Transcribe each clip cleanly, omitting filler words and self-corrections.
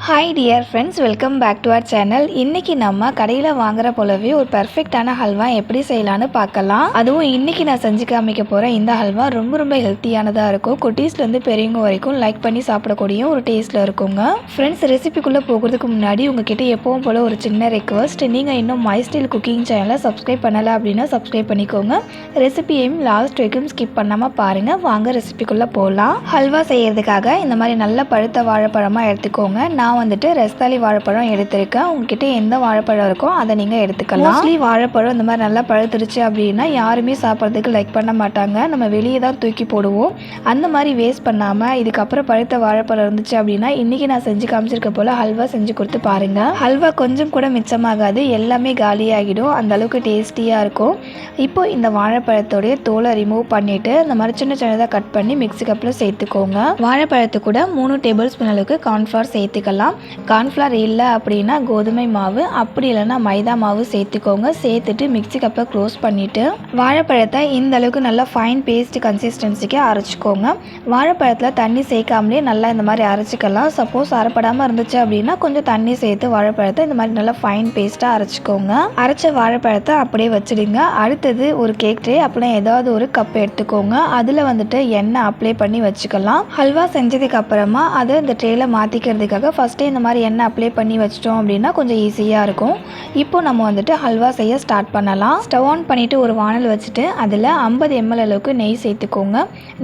Hi dear friends, welcome back to our channel. இன்றைக்கி நம்ம கடையில் வாங்குற போலவே ஒரு பர்ஃபெக்டான ஹல்வா எப்படி செய்யலான்னு பார்க்கலாம். அதுவும் இன்றைக்கி நான் செஞ்சு காமிக்க போகிறேன் இந்த ஹல்வா ரொம்ப ஹெல்த்தியானதாக இருக்கும். குட்டீஸ்லேருந்து பெரியவங்க வரைக்கும் லைக் பண்ணி சாப்பிடக்கூடிய ஒரு டேஸ்ட்டில் இருக்குங்க. ஃப்ரெண்ட்ஸ், ரெசிபிக்குள்ளே போகிறதுக்கு முன்னாடி உங்ககிட்ட எப்பவும் போல் ஒரு சின்ன ரெக்வஸ்ட். நீங்கள் இன்னும் மை ஸ்டைல் குக்கிங் சேனலை சப்ஸ்கிரைப் பண்ணலை அப்படின்னா சப்ஸ்கிரைப் பண்ணிக்கோங்க. ரெசிபியையும் லாஸ்ட் வரைக்கும் ஸ்கிப் பண்ணாமல் பாருங்கள். வாங்க ரெசிபிக்குள்ளே போகலாம். ஹல்வா செய்கிறதுக்காக இந்த மாதிரி நல்ல பழுத்த வாழைப்பழமாக எடுத்துக்கோங்க. நான் வந்துட்டு ரஸ்தாலி வாழைப்பழம் எடுத்திருக்கேன். உங்ககிட்ட எந்த வாழைப்பழம் இருக்கோ அதை நீங்கள் எடுத்துக்கலாம். மோஸ்ட்லி வாழைப்பழம் இந்த மாதிரி நல்லா பழுத்துருச்சு அப்படின்னா யாருமே சாப்பிட்றதுக்கு லைக் பண்ண மாட்டாங்க. நம்ம வெளியே தான் தூக்கி போடுவோம். அந்த மாதிரி வேஸ்ட் பண்ணாமல் இதுக்கப்புறம் பழுத்த வாழைப்பழம் இருந்துச்சு அப்படின்னா இன்றைக்கி நான் செஞ்சு காமிச்சிருக்க போல் ஹல்வா செஞ்சு கொடுத்து பாருங்கள். ஹல்வா கொஞ்சம் கூட மிச்சமாகாது, எல்லாமே காலியாகிடும். அந்த அளவுக்கு டேஸ்டியாக இருக்கும். இப்போது இந்த வாழைப்பழத்தோடைய தோலை ரிமூவ் பண்ணிவிட்டு இந்த மாதிரி சின்னதாக கட் பண்ணி மிக்ஸி கப்பில் சேர்த்துக்கோங்க. வாழைப்பழத்து கூட 3 டேபிள் ஸ்பூன் அளவுக்கு கார்ன்ஃப்ளவர் சேர்த்துக்கலாம். கார்ன்ஃப்ளவர் இல்லை அப்படின்னா கோதுமை மாவு, அப்படி இல்லைன்னா மைதா மாவு சேர்த்துக்கோங்க. சேர்த்துட்டு மிக்ஸி கப்பை க்ளோஸ் பண்ணிவிட்டு வாழைப்பழத்தை இந்த அளவுக்கு நல்லா ஃபைன் பேஸ்ட் கன்சிஸ்டன்சிக்கு அரைச்சிக்கோங்க. வாழைப்பழத்தில் தண்ணி சேர்க்காமலே நல்லா இந்த மாதிரி அரைச்சிக்கலாம். சப்போஸ் அரைப்படாமல் இருந்துச்சு அப்படின்னா கொஞ்சம் தண்ணி சேர்த்து வாழைப்பழத்தை இந்த மாதிரி நல்லா ஃபைன் பேஸ்ட்டாக அரைச்சிக்கோங்க. அரைச்ச வாழைப்பழத்தை அப்படியே வச்சுடுங்க. அடுத்தது ஒரு கேக் ட்ரே அப்படின்னா ஏதாவது ஒரு கப் எடுத்துக்கோங்க. அதில் வந்துட்டு எண்ணெய் அப்ளை பண்ணி வச்சுக்கலாம். ஹல்வா செஞ்சதுக்கு அப்புறமா அதை இந்த ட்ரேயில் மாற்றிக்கிறதுக்காக ஃபஸ்ட்டே இந்த மாதிரி எண்ணெய் அப்ளை பண்ணி வச்சிட்டோம் அப்படின்னா கொஞ்சம் ஈஸியாக இருக்கும். இப்போ நம்ம வந்துட்டு ஹல்வா செய்ய ஸ்டார்ட் பண்ணலாம். ஸ்டவ் ஆன் பண்ணிவிட்டு ஒரு வானல் வச்சுட்டு அதில் 50 ml அளவுக்கு நெய் சேர்த்துக்கோங்க.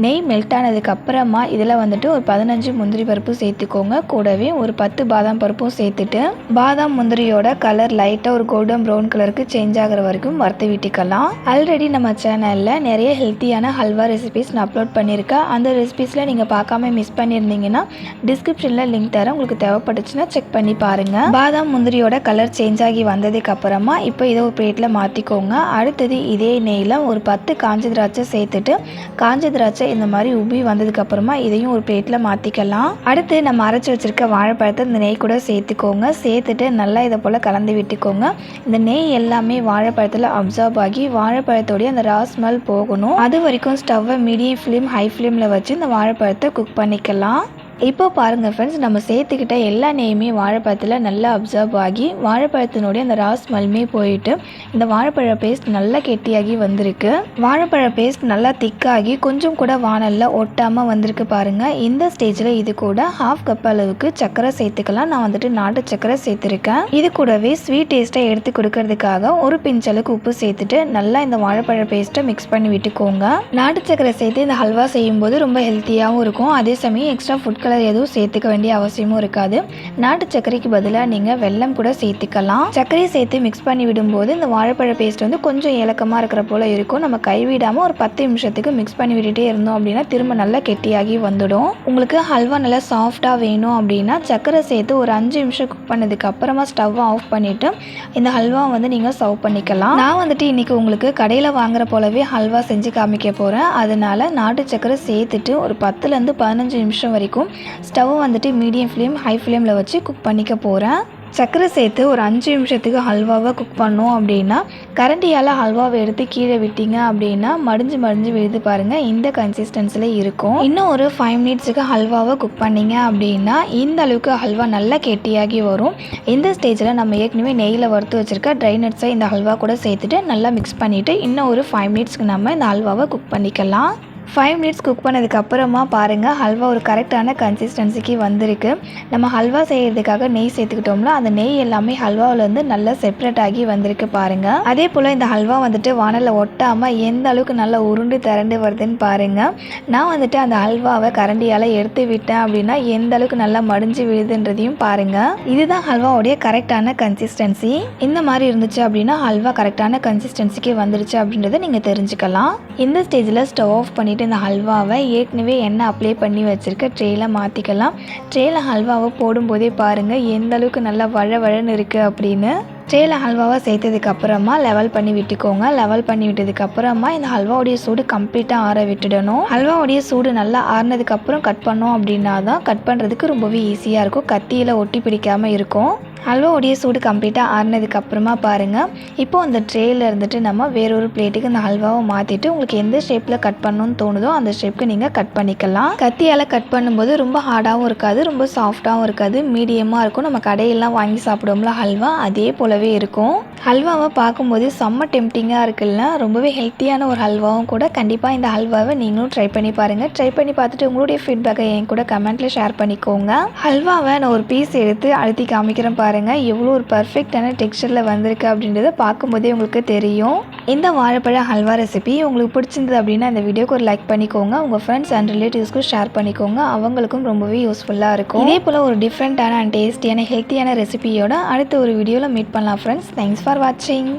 நெய் மெல்ட் ஆனதுக்கு அப்புறமா இதில் வந்துட்டு ஒரு 15 முந்திரி பருப்பு சேர்த்துக்கோங்க. கூடவே ஒரு 10 பாதாம் பருப்பும் சேர்த்துட்டு பாதாம் முந்திரியோட கலர் லைட்டாக ஒரு கோல்டன் ப்ரௌன் கலருக்கு சேஞ்ச் ஆகிற வரைக்கும் வறுத்து விட்டுக்கலாம். ஆல்ரெடி நம்ம சேனலில் நிறைய ஹெல்த்தியான ஹல்வா ரெசிபிஸ் நான் அப்லோட் பண்ணியிருக்கேன். அந்த ரெசிபிஸில் நீங்கள் பார்க்காம மிஸ் பண்ணியிருந்தீங்கன்னா டிஸ்கிரிப்ஷனில் லிங்க் தரேன். உங்களுக்கு தேவைப்பட்டுச்சுன்னா செக் பண்ணி பாருங்கள். பாதாம் முந்திரியோட கலர் சேஞ்ச் ஆகி வந்ததுக்கு அப்புறமா இப்போ இதை ஒரு பிளேட்டில் மாற்றிக்கோங்க. அடுத்தது இதே நெய்யில் ஒரு 10 காஞ்ச திராட்சை சேர்த்துட்டு காஞ்ச திராட்சை இந்த மாதிரி உப்பி வந்ததுக்கு அப்புறமா இதையும் ஒரு பிளேட்டில் மாற்றிக்கலாம். அடுத்து நம்ம அரைச்சி வச்சிருக்க வாழைப்பழத்தை இந்த நெய் கூட சேர்த்துக்கோங்க. சேர்த்துட்டு நல்லா இதை போல் கலந்து விட்டுக்கோங்க. இந்த நெய் எல்லாமே வாழைப்பழத்தில் அப்சார்ப் ஆகி வாழைப்பழத்தோடைய அந்த ரா ஸ்மெல் போகணும். அது வரைக்கும் ஸ்டவ்வை மீடியம் ஃப்ளேம் ஹை ஃப்ளேமில் வச்சு இந்த வாழைப்பழத்தை குக் பண்ணிக்கலாம். இப்போ பாருங்கள் ஃப்ரெண்ட்ஸ், நம்ம சேர்த்துக்கிட்ட எல்லா நெய்யுமே வாழைப்பழத்தில் நல்லா அப்சார்ப் ஆகி வாழைப்பழத்தினுடைய அந்த ரா ஸ்மெல்மே போயிட்டு இந்த வாழைப்பழ பேஸ்ட் நல்லா கெட்டியாகி வந்திருக்கு. வாழைப்பழ பேஸ்ட் நல்லா திக்காகி கொஞ்சம் கூட வானலில் ஒட்டாமல் வந்திருக்கு பாருங்கள். இந்த ஸ்டேஜில் இது கூட 1/2 கப் அளவுக்கு சர்க்கரை சேர்த்துக்கலாம். நான் வந்துட்டு நாட்டு சர்க்கரை சேர்த்துருக்கேன். இது கூடவே ஸ்வீட் டேஸ்ட்டை எடுத்து கொடுக்கறதுக்காக ஒரு பிஞ்ச் அளவுக்கு உப்பு சேர்த்துட்டு நல்லா இந்த வாழைப்பழ பேஸ்ட்டை மிக்ஸ் பண்ணி விட்டுக்கோங்க. நாட்டு சர்க்கரை சேர்த்து இந்த ஹல்வா செய்யும்போது ரொம்ப ஹெல்த்தியாகவும் இருக்கும். அதே சமயம் எக்ஸ்ட்ரா ஃபுட் கலர் எதுவும் சேர்த்துக்க வேண்டிய அவசியமும் இருக்காது. நாட்டு சர்க்கரைக்கு பதிலாக நீங்கள் வெல்லம் கூட சேர்த்துக்கலாம். சர்க்கரையை சேர்த்து மிக்ஸ் பண்ணி விடும்போது இந்த வாழைப்பழ பேஸ்ட் வந்து கொஞ்சம் ஏலக்கமாக இருக்கிற போல இருக்கும். நம்ம கைவிடாமல் ஒரு 10 நிமிஷத்துக்கு மிக்ஸ் பண்ணி விட்டுட்டே இருந்தோம் அப்படின்னா திரும்ப நல்லா கெட்டியாகி வந்துடும். உங்களுக்கு ஹல்வா நல்லா சாஃப்டாக வேணும் அப்படின்னா சர்க்கரை சேர்த்து ஒரு 5 நிமிஷம் குக் பண்ணதுக்கு அப்புறமா ஸ்டவ்வை ஆஃப் பண்ணிவிட்டு இந்த ஹல்வா வந்து நீங்கள் சர்வ் பண்ணிக்கலாம். நான் வந்துட்டு இன்றைக்கி உங்களுக்கு கடையில் வாங்குற போலவே ஹல்வா செஞ்சு காமிக்க போகிறேன். அதனால நாட்டு சர்க்கரை சேர்த்துட்டு ஒரு 10லேருந்து 15 நிமிஷம் வரைக்கும் ஸ்டவ் வந்துட்டு மீடியம் ஃப்ளேம் ஹை ஃப்ளேமில் வச்சு குக் பண்ணிக்க போகிறேன். சர்க்கரை சேர்த்து ஒரு 5 நிமிஷத்துக்கு ஹல்வாவை குக் பண்ணோம் அப்படின்னா கரண்டியால் ஹல்வாவை எடுத்து கீழே விட்டீங்க அப்படின்னா மடிஞ்சு விழுது பாருங்கள். இந்த கன்சிஸ்டன்சியில் இருக்கும். இன்னும் ஒரு 5 மினிட்ஸுக்கு ஹல்வாவை குக் பண்ணிங்க அப்படின்னா இந்த அளவுக்கு ஹல்வா நல்லா கெட்டியாகி வரும். இந்த ஸ்டேஜில் நம்ம ஏற்கனவே நெய்யில் வறுத்து வச்சுருக்க ட்ரை நட்ஸை இந்த ஹல்வா கூட சேர்த்துட்டு நல்லா மிக்ஸ் பண்ணிவிட்டு இன்னும் ஒரு 5 மினிட்ஸ்க்கு நம்ம இந்த ஹல்வாவை குக் பண்ணிக்கலாம். 5 மினிட்ஸ் குக் பண்ணதுக்கு அப்புறமா பாருங்கள் ஹல்வா ஒரு கரெக்டான கன்சிஸ்டன்சிக்கு வந்திருக்கு. நம்ம ஹல்வா செய்கிறதுக்காக நெய் சேர்த்துக்கிட்டோம்ல, அந்த நெய் எல்லாமே ஹல்வாவிலேருந்து நல்லா செப்பரேட் ஆகி வந்திருக்கு பாருங்கள். அதே போல் இந்த ஹல்வா வந்துட்டு வானலில் ஒட்டாமல் எந்த அளவுக்கு நல்லா உருண்டு திரண்டு வருதுன்னு பாருங்கள். நான் வந்துட்டு அந்த ஹல்வாவை கரண்டியால் எடுத்து விட்டேன் அப்படின்னா எந்த அளவுக்கு நல்லா மடிஞ்சு விழுதுன்றதையும் பாருங்கள். இதுதான் ஹல்வாவுடைய கரெக்டான கன்சிஸ்டன்சி. இந்த மாதிரி இருந்துச்சு அப்படின்னா ஹல்வா கரெக்டான கன்சிஸ்டன்சிக்கு வந்துருச்சு அப்படின்றத நீங்கள் தெரிஞ்சுக்கலாம். இந்த ஸ்டேஜில் ஸ்டவ் ஆஃப் பண்ணிவிட்டு இந்த ஹல்வாவை ஏற்கனவே எண்ணெய் அப்ளை பண்ணி வச்சுருக்க ட்ரேயில் மாற்றிக்கலாம். ட்ரேயில் ஹல்வாவை போடும்போதே பாருங்கள் எந்த அளவுக்கு நல்லா வழன்னு இருக்குது அப்படின்னு. ட்ரேயில் ஹல்வாவை சேர்த்ததுக்கு அப்புறமா லெவல் பண்ணி விட்டுக்கோங்க. லெவல் பண்ணி விட்டதுக்கு அப்புறமா இந்த ஹல்வாவுடைய சூடு கம்ப்ளீட்டாக ஆற விட்டுடணும். ஹல்வாவுடைய சூடு நல்லா ஆறினதுக்கு அப்புறம் கட் பண்ணோம் அப்படின்னா தான் கட் பண்ணுறதுக்கு ரொம்பவே ஈஸியாக இருக்கும். கத்தியில் ஒட்டி பிடிக்காமல் இருக்கும். ஹல்வாவுடைய சூடு கம்ப்ளீட்டாக ஆறுனதுக்கு அப்புறமா பாருங்கள், இப்போது அந்த ட்ரேயில் இருந்துட்டு நம்ம வேறொரு பிளேட்டுக்கு இந்த ஹல்வாவை மாற்றிட்டு உங்களுக்கு எந்த ஷேப்பில் கட் பண்ணணும்னு தோணுதோ அந்த ஷேப்புக்கு நீங்கள் கட் பண்ணிக்கலாம். கத்தியால் கட் பண்ணும்போது ரொம்ப ஹார்டாகவும் இருக்காது, ரொம்ப சாஃப்டாகவும் இருக்காது, மீடியமாக இருக்கும். நம்ம கடையெல்லாம் வாங்கி சாப்பிடுவோம்ல ஹல்வா, அதே போலவே இருக்கும். ஹல்வாவை பார்க்கும்போது செம்ம டெம்டிங்காக இருக்குல்ல, ரொம்பவே ஹெல்த்தியான ஒரு ஹல்வாவும் கூட. கண்டிப்பாக இந்த ஹல்வாவை நீங்களும் ட்ரை பண்ணி பாருங்கள். ட்ரை பண்ணி பார்த்துட்டு உங்களுடைய ஃபீட்பேக்கை என் கூட கமெண்ட்டில் ஷேர் பண்ணிக்கோங்க. ஹல்வாவை நான் ஒரு பீஸ் எடுத்து அழுத்தி காமிக்கிறேன் பாருங்கள், எவ்வளோ ஒரு பர்ஃபெக்டான டெக்ஸ்சரில் வந்திருக்கு அப்படின்றத பார்க்கும்போதே உங்களுக்கு தெரியும். இந்த வாழைப்பழ ஹல்வா ரெசிபி உங்களுக்கு பிடிச்சிருந்தது அப்படின்னா இந்த வீடியோக்கு ஒரு லைக் பண்ணிக்கோங்க. உங்கள் ஃப்ரெண்ட்ஸ் அண்ட் ரிலேட்டிவ்ஸ்க்கும் ஷேர் பண்ணிக்கோங்க, அவங்களுக்கும் ரொம்பவே யூஸ்ஃபுல்லாக இருக்கும். இதே போல் ஒரு டிஃப்ரெண்ட்டான அண்ட் டேஸ்டியான ஹெல்த்தியான ரெசிபியோட அடுத்த ஒரு வீடியோவில் மீட் பண்ணலாம் ஃப்ரெண்ட்ஸ். தேங்க்ஸ் ஃபார் வாட்சிங்.